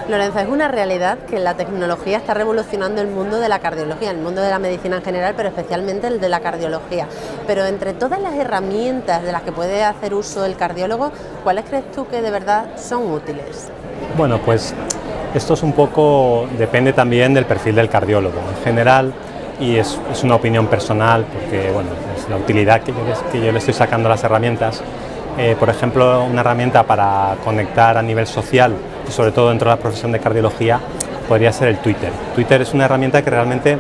Lorenzo, es una realidad que la tecnología está revolucionando el mundo de la cardiología, el mundo de la medicina en general, pero especialmente el de la cardiología. Pero entre todas las herramientas de las que puede hacer uso el cardiólogo, ¿cuáles crees tú que de verdad son útiles? Bueno, pues esto es un poco, depende también del perfil del cardiólogo en general, y es una opinión personal porque bueno, es la utilidad que yo le estoy sacando a las herramientas. Por ejemplo, una herramienta para conectar a nivel social y sobre todo dentro de la profesión de cardiología podría ser el Twitter. Twitter es una herramienta que realmente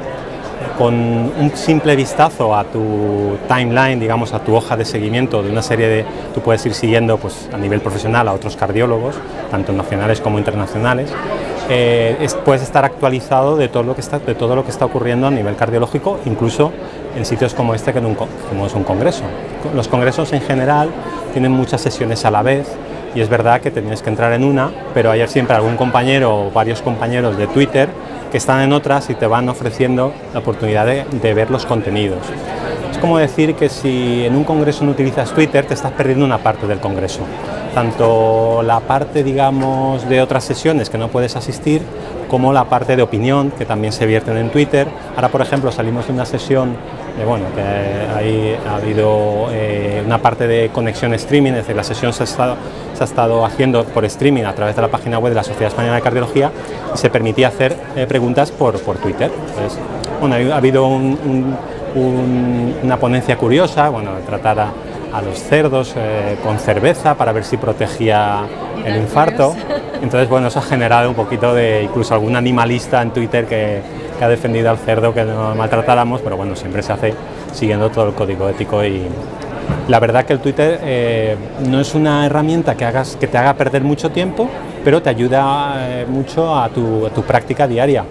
con un simple vistazo a tu timeline, digamos a tu hoja de seguimiento de una serie de, tú puedes ir siguiendo pues, a nivel profesional a otros cardiólogos, tanto nacionales como internacionales, puedes estar actualizado de todo lo que está ocurriendo a nivel cardiológico, incluso en sitios como este, como es un congreso. Los congresos en general tienen muchas sesiones a la vez y es verdad que te tienes que entrar en una, pero hay siempre algún compañero o varios compañeros de Twitter que están en otras y te van ofreciendo la oportunidad de ver los contenidos. Es como decir que si en un congreso no utilizas Twitter, te estás perdiendo una parte del congreso. Tanto la parte, digamos, de otras sesiones que no puedes asistir, como la parte de opinión, que también se vierten en Twitter. Ahora, por ejemplo, salimos de una sesión, que ahí ha habido una parte de conexión streaming, es decir, la sesión se ha estado haciendo por streaming a través de la página web de la Sociedad Española de Cardiología y se permitía hacer preguntas por Twitter. Entonces, bueno, ha habido una ponencia curiosa, de tratar a los cerdos con cerveza para ver si protegía el infarto. Entonces, bueno, eso ha generado un poquito de incluso algún animalista en Twitter que ha defendido al cerdo que no maltratáramos, pero bueno, siempre se hace siguiendo todo el código ético. Y la verdad que el Twitter no es una herramienta que te haga perder mucho tiempo, pero te ayuda mucho a tu práctica diaria.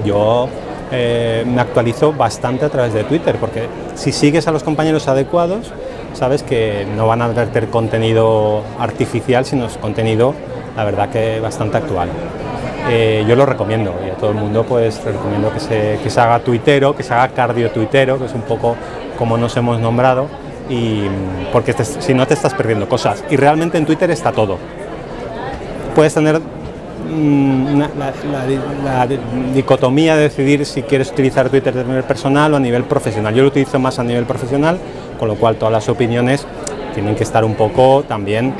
Yo me actualizo bastante a través de Twitter, porque si sigues a los compañeros adecuados, sabes que no van a verter contenido artificial, sino contenido, la verdad, que bastante actual. Yo lo recomiendo y a todo el mundo pues recomiendo que se haga tuitero, que se haga cardiotuitero, que es un poco como nos hemos nombrado, y porque si no te estás perdiendo cosas. Y realmente en Twitter está todo. Puedes tener la dicotomía de decidir si quieres utilizar Twitter a nivel personal o a nivel profesional. Yo lo utilizo más a nivel profesional, con lo cual todas las opiniones tienen que estar un poco también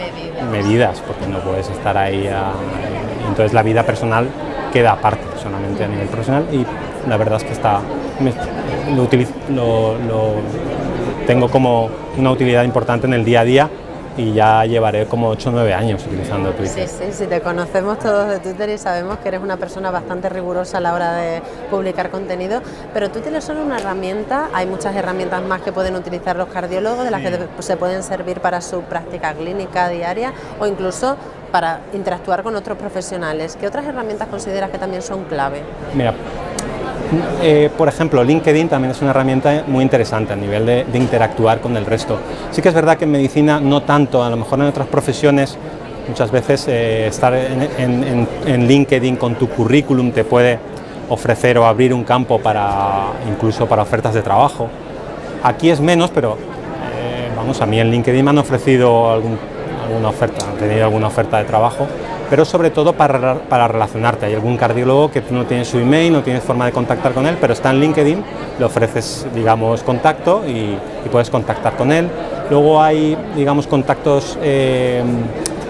medidas, porque no puedes estar ahí. Entonces la vida personal queda aparte, solamente a nivel profesional, y la verdad es que lo tengo como una utilidad importante en el día a día. Y ya llevaré como 8 o 9 años utilizando Twitter. Sí, te conocemos todos de Twitter y sabemos que eres una persona bastante rigurosa a la hora de publicar contenido, pero Twitter es solo una herramienta, hay muchas herramientas más que pueden utilizar los cardiólogos, de las que se pueden servir para su práctica clínica diaria o incluso para interactuar con otros profesionales. ¿Qué otras herramientas consideras que también son clave? Mira, por ejemplo, LinkedIn también es una herramienta muy interesante a nivel de interactuar con el resto. Sí que es verdad que en medicina no tanto, a lo mejor en otras profesiones muchas veces estar en LinkedIn con tu currículum te puede ofrecer o abrir un campo incluso para ofertas de trabajo. Aquí es menos, pero a mí en LinkedIn me han ofrecido alguna oferta, han tenido alguna oferta de trabajo, pero sobre todo para relacionarte. Hay algún cardiólogo que tú no tienes su email, no tienes forma de contactar con él, pero está en LinkedIn, le ofreces, digamos, contacto y puedes contactar con él. Luego hay, digamos, contactos que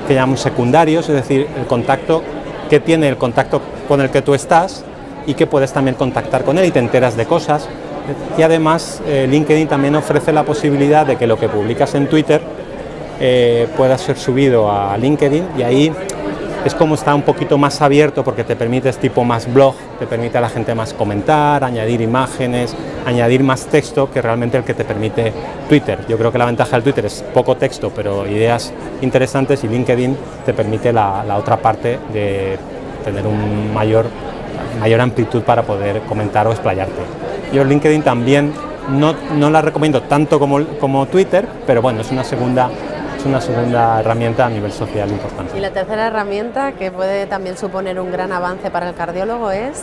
llamamos secundarios, es decir, el contacto que tiene el contacto con el que tú estás y que puedes también contactar con él y te enteras de cosas. Y además, LinkedIn también ofrece la posibilidad de que lo que publicas en Twitter pueda ser subido a LinkedIn, y ahí es como está un poquito más abierto, porque te permite, es tipo más blog, te permite a la gente más comentar, añadir imágenes, añadir más texto que realmente el que te permite Twitter. Yo creo que la ventaja del Twitter es poco texto, pero ideas interesantes, y LinkedIn te permite la otra parte de tener un mayor amplitud para poder comentar o explayarte. Yo LinkedIn también no la recomiendo tanto como Twitter, pero bueno, es una segunda herramienta a nivel social importante. Y la tercera herramienta, que puede también suponer un gran avance para el cardiólogo, es...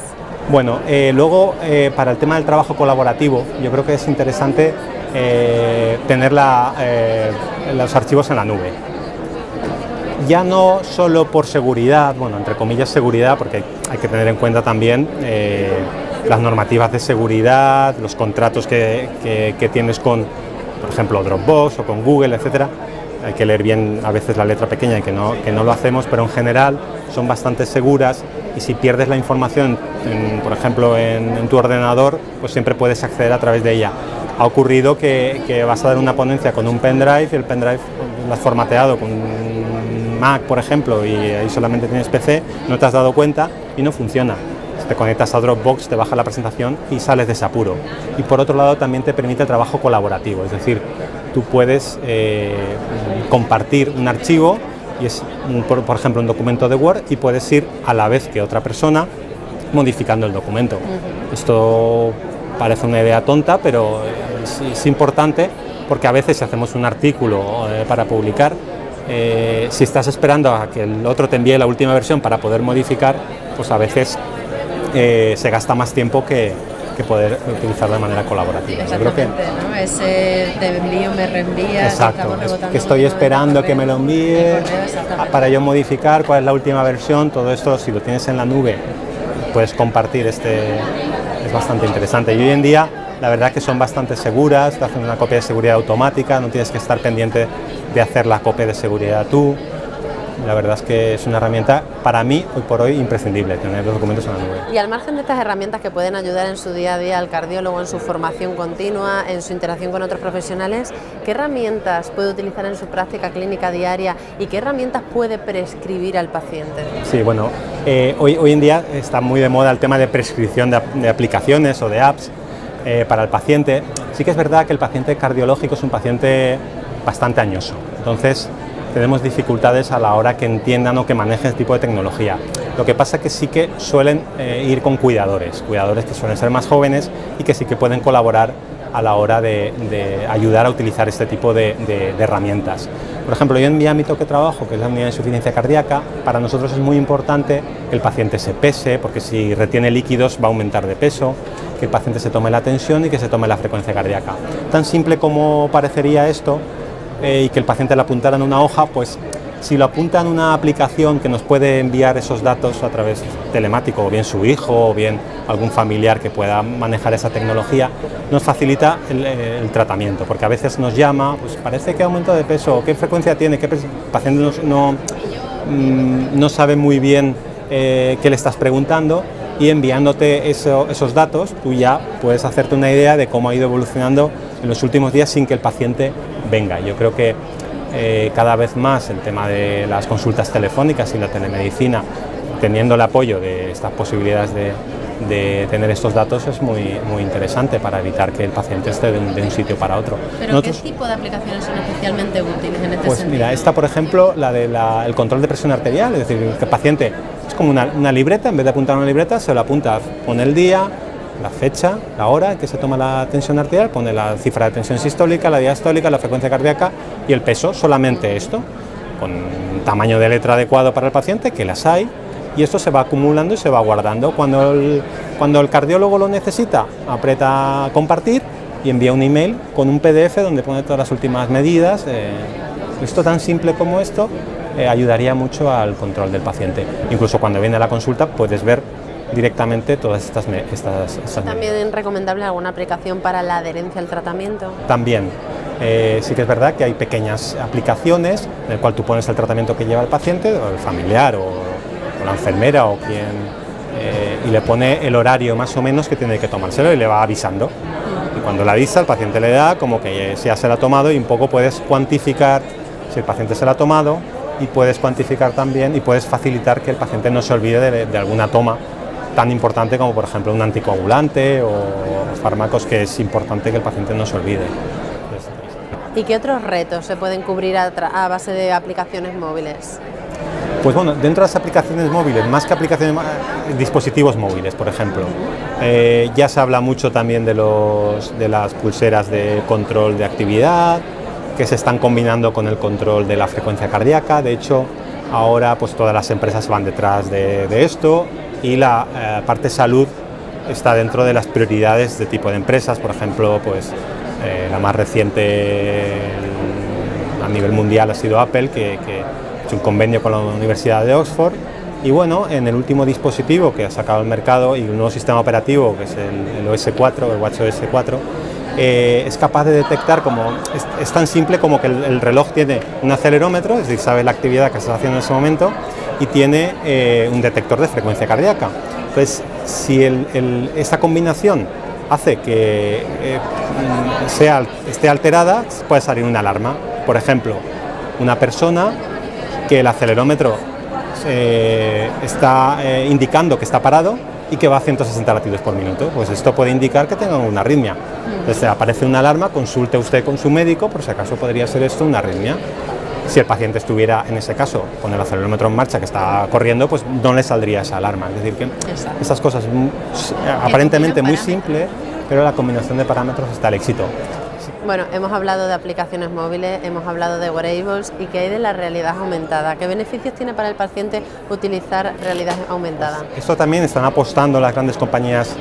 Bueno, luego para el tema del trabajo colaborativo, yo creo que es interesante tener los archivos en la nube. ya no solo por seguridad, bueno, entre comillas seguridad, porque hay que tener en cuenta también las normativas de seguridad, los contratos que tienes con, por ejemplo, Dropbox o con Google, etcétera. Hay que leer bien a veces la letra pequeña y que no lo hacemos, pero en general son bastante seguras, y si pierdes la información, por ejemplo, en tu ordenador, pues siempre puedes acceder a través de ella. Ha ocurrido que vas a dar una ponencia con un pendrive y el pendrive lo has formateado con un Mac, por ejemplo, y ahí solamente tienes PC, no te has dado cuenta y no funciona. Si te conectas a Dropbox, te baja la presentación y sales de ese apuro. Y por otro lado también te permite el trabajo colaborativo, es decir, tú puedes compartir un archivo, y es por ejemplo un documento de Word, y puedes ir a la vez que otra persona modificando el documento. Esto parece una idea tonta, pero es importante, porque a veces si hacemos un artículo para publicar, si estás esperando a que el otro te envíe la última versión para poder modificar, pues a veces se gasta más tiempo que poder utilizarlo de manera colaborativa. Exactamente, ¿no? Ese te envío, me reenvías. Exacto, que estoy esperando que me lo envíe para yo modificar cuál es la última versión. Todo esto, si lo tienes en la nube, puedes compartir. Es bastante interesante, y hoy en día la verdad que son bastante seguras, te hacen una copia de seguridad automática, no tienes que estar pendiente de hacer la copia de seguridad tú. La verdad es que es una herramienta, para mí, hoy por hoy, imprescindible, tener los documentos en la nube. Y al margen de estas herramientas que pueden ayudar en su día a día al cardiólogo, en su formación continua, en su interacción con otros profesionales, ¿qué herramientas puede utilizar en su práctica clínica diaria y qué herramientas puede prescribir al paciente? Sí, bueno, hoy en día está muy de moda el tema de prescripción de aplicaciones o de apps para el paciente. Sí que es verdad que el paciente cardiológico es un paciente bastante añoso, entonces tenemos dificultades a la hora que entiendan o que manejen este tipo de tecnología. Lo que pasa es que sí que suelen ir con cuidadores que suelen ser más jóvenes y que sí que pueden colaborar a la hora de ayudar a utilizar este tipo de herramientas. Por ejemplo, yo en mi ámbito que trabajo, que es la unidad de insuficiencia cardíaca, para nosotros es muy importante que el paciente se pese, porque si retiene líquidos va a aumentar de peso, que el paciente se tome la tensión y que se tome la frecuencia cardíaca. Tan simple como parecería esto, y que el paciente lo apuntara en una hoja, pues si lo apunta en una aplicación que nos puede enviar esos datos a través telemático, o bien su hijo, o bien algún familiar que pueda manejar esa tecnología, nos facilita el tratamiento, porque a veces nos llama, pues parece que ha aumentado de peso, qué frecuencia tiene, el paciente no sabe muy bien qué le estás preguntando, y enviándote esos datos, tú ya puedes hacerte una idea de cómo ha ido evolucionando en los últimos días sin que el paciente venga. Yo creo que cada vez más el tema de las consultas telefónicas y la telemedicina, teniendo el apoyo de estas posibilidades de tener estos datos, es muy interesante para evitar que el paciente esté de un sitio para otro. ¿Pero qué tipo de aplicaciones son especialmente útiles en este sentido? Mira, esta por ejemplo, el control de presión arterial, es decir, que el paciente es como una libreta, en vez de apuntar una libreta, se lo apunta, pone el día, la fecha, la hora en que se toma la tensión arterial, pone la cifra de tensión sistólica, la diastólica, la frecuencia cardíaca y el peso, solamente esto, con un tamaño de letra adecuado para el paciente, que las hay, y esto se va acumulando y se va guardando. Cuando el cardiólogo lo necesita, aprieta compartir y envía un email con un PDF donde pone todas las últimas medidas. Esto tan simple como esto ayudaría mucho al control del paciente. Incluso cuando viene a la consulta puedes ver directamente todas estas medidas. ¿También es recomendable alguna aplicación para la adherencia al tratamiento? También. Sí que es verdad que hay pequeñas aplicaciones en el cual tú pones el tratamiento que lleva el paciente, o el familiar, o la enfermera, o quien, y le pone el horario más o menos que tiene que tomárselo y le va avisando. Y cuando le avisa, el paciente le da como que ya se lo ha tomado, y un poco puedes cuantificar si el paciente se lo ha tomado, y puedes cuantificar también y puedes facilitar que el paciente no se olvide de alguna toma tan importante como por ejemplo un anticoagulante o fármacos que es importante que el paciente no se olvide. ¿Y qué otros retos se pueden cubrir a base de aplicaciones móviles? Pues bueno, dentro de las aplicaciones móviles, más que aplicaciones, dispositivos móviles, por ejemplo. Ya se habla mucho también de las pulseras de control de actividad, que se están combinando con el control de la frecuencia cardíaca. De hecho, ahora pues todas las empresas van detrás de esto, y la parte salud está dentro de las prioridades de tipo de empresas. Por ejemplo, pues la más reciente a nivel mundial ha sido Apple, que hecho un convenio con la Universidad de Oxford. Y bueno, en el último dispositivo que ha sacado al mercado y un nuevo sistema operativo, que es el OS 4, el WatchOS 4, es capaz de detectar, es tan simple como que el reloj tiene un acelerómetro, es decir, sabe la actividad que estás haciendo en ese momento, y tiene un detector de frecuencia cardíaca. Entonces, si esta combinación hace que esté alterada, puede salir una alarma. Por ejemplo, una persona que el acelerómetro está indicando que está parado y que va a 160 latidos por minuto, pues esto puede indicar que tenga una arritmia. Entonces aparece una alarma, consulte usted con su médico por si acaso podría ser esto una arritmia. Si el paciente estuviera en ese caso con el acelerómetro en marcha que está corriendo, pues no le saldría esa alarma. Es decir, que esas cosas aparentemente muy simples, pero la combinación de parámetros está al éxito. Bueno, hemos hablado de aplicaciones móviles, hemos hablado de wearables, ¿y qué hay de la realidad aumentada? ¿Qué beneficios tiene para el paciente utilizar realidad aumentada? Esto también están apostando las grandes compañías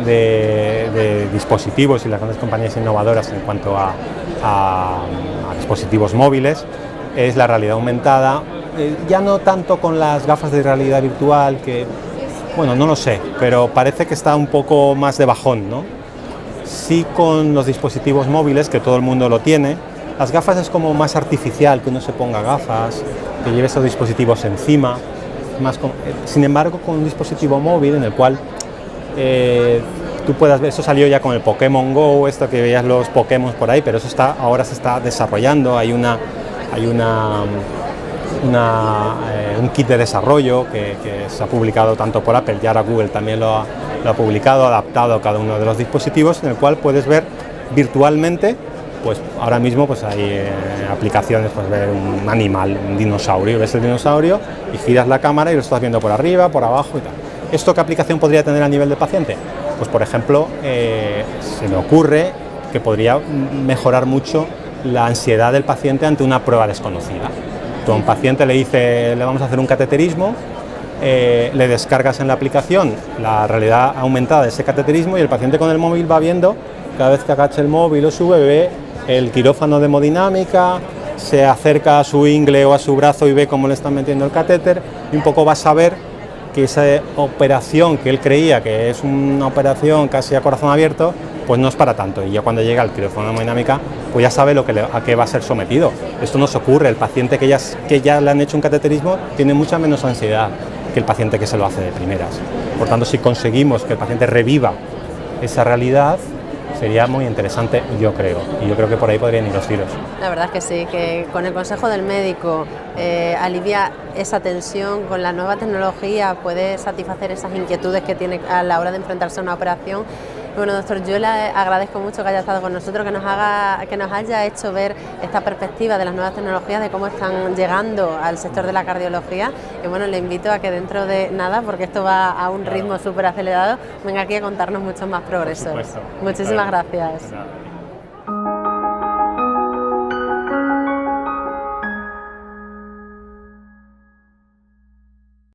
de dispositivos y las grandes compañías innovadoras en cuanto a dispositivos móviles, es la realidad aumentada, ya no tanto con las gafas de realidad virtual, que, bueno, no lo sé, pero parece que está un poco más de bajón, ¿no? Sí, con los dispositivos móviles, que todo el mundo lo tiene, las gafas es como más artificial, que uno se ponga gafas, que lleve esos dispositivos encima. Sin embargo, con un dispositivo móvil en el cual tú puedas ver, eso salió ya con el Pokémon Go, esto que veías los Pokémon por ahí, pero eso ahora se está desarrollando, hay un kit de desarrollo que se ha publicado tanto por Apple y ahora Google también lo ha publicado, adaptado a cada uno de los dispositivos, en el cual puedes ver virtualmente, pues ahora mismo pues hay aplicaciones, pues ver un animal, un dinosaurio, ves el dinosaurio y giras la cámara y lo estás viendo por arriba, por abajo y tal. ¿Esto qué aplicación podría tener a nivel de paciente? Pues por ejemplo, se me ocurre que podría mejorar mucho la ansiedad del paciente ante una prueba desconocida. Tú a un paciente le vamos a hacer un cateterismo, le descargas en la aplicación la realidad aumentada de ese cateterismo y el paciente con el móvil va viendo, cada vez que agacha el móvil o sube, ve el quirófano de hemodinámica, se acerca a su ingle o a su brazo y ve cómo le están metiendo el catéter y un poco va a saber que esa operación que él creía que es una operación casi a corazón abierto, pues no es para tanto, y ya cuando llega al quirófano de hemodinámica, pues ya sabe a qué va a ser sometido. Esto no se ocurre, el paciente que ya le han hecho un cateterismo tiene mucha menos ansiedad que el paciente que se lo hace de primeras. Por tanto, si conseguimos que el paciente reviva esa realidad, sería muy interesante, yo creo, y yo creo que por ahí podrían ir los tiros. La verdad es que sí, que con el consejo del médico alivia esa tensión, con la nueva tecnología puede satisfacer esas inquietudes que tiene a la hora de enfrentarse a una operación. Bueno, doctor, yo le agradezco mucho que haya estado con nosotros, que nos haya hecho ver esta perspectiva de las nuevas tecnologías, de cómo están llegando al sector de la cardiología. Y bueno, le invito a que dentro de nada, porque esto va a un ritmo súper acelerado, venga aquí a contarnos muchos más progresos. Por supuesto. Muchísimas gracias.